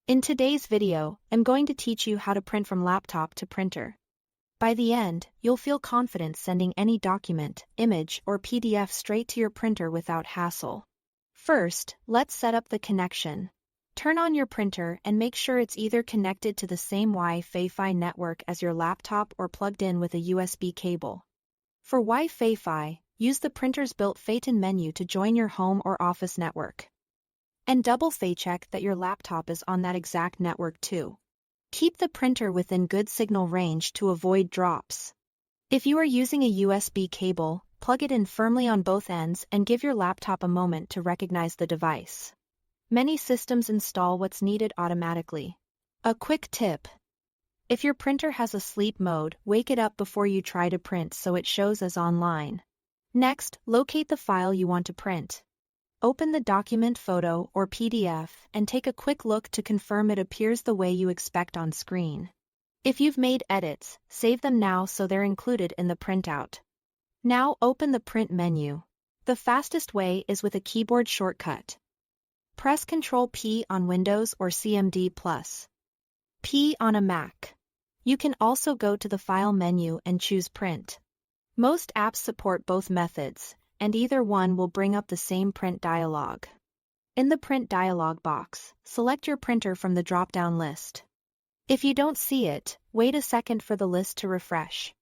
In today's video, I'm going to teach you how to print from laptop to printer. By the end, you'll feel confident sending any document, image, or PDF straight to your printer without hassle. First, let's set up the connection. Turn on your printer and make sure it's either connected to the same Wi-Fi network as your laptop or plugged in with a USB cable. For Wi-Fi, use the printer's built-in menu to join your home or office network. And double-check that your laptop is on that exact network too. Keep the printer within good signal range to avoid drops. If you are using a USB cable, plug it in firmly on both ends and give your laptop a moment to recognize the device. Many systems install what's needed automatically. A quick tip: if your printer has a sleep mode, wake it up before you try to print so it shows as online. Next, locate the file you want to print. Open the document, photo, or PDF and take a quick look to confirm it appears the way you expect on screen. If you've made edits, save them now so they're included in the printout. Now open the print menu. The fastest way is with a keyboard shortcut. Press Ctrl-P on Windows or Cmd+P on a Mac. You can also go to the File menu and choose Print. Most apps support both methods, and either one will bring up the same print dialog. In the print dialog box, select your printer from the drop-down list. If you don't see it, wait a second for the list to refresh.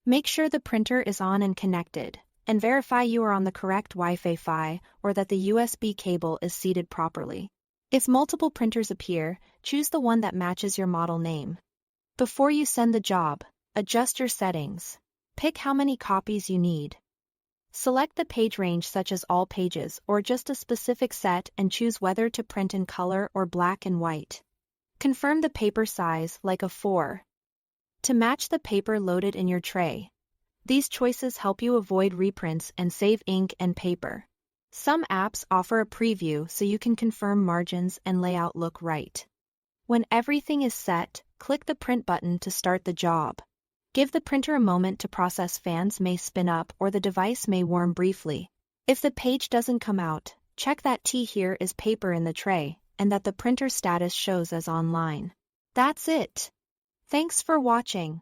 Make sure the printer is on and connected, and verify you are on the correct Wi-Fi or that the USB cable is seated properly. If multiple printers appear, choose the one that matches your model name. Before you send the job, adjust your settings. Pick how many copies you need. Select the page range such as all pages or just a specific set and choose whether to print in color or black and white. Confirm the paper size like A4 to match the paper loaded in your tray. These choices help you avoid reprints and save ink and paper. Some apps offer a preview so you can confirm margins and layout look right. When everything is set, click the print button to start the job. Give the printer a moment to process. Fans may spin up or the device may warm briefly. If the page doesn't come out, check that T here is paper in the tray, and that the printer status shows as online. That's it. Thanks for watching.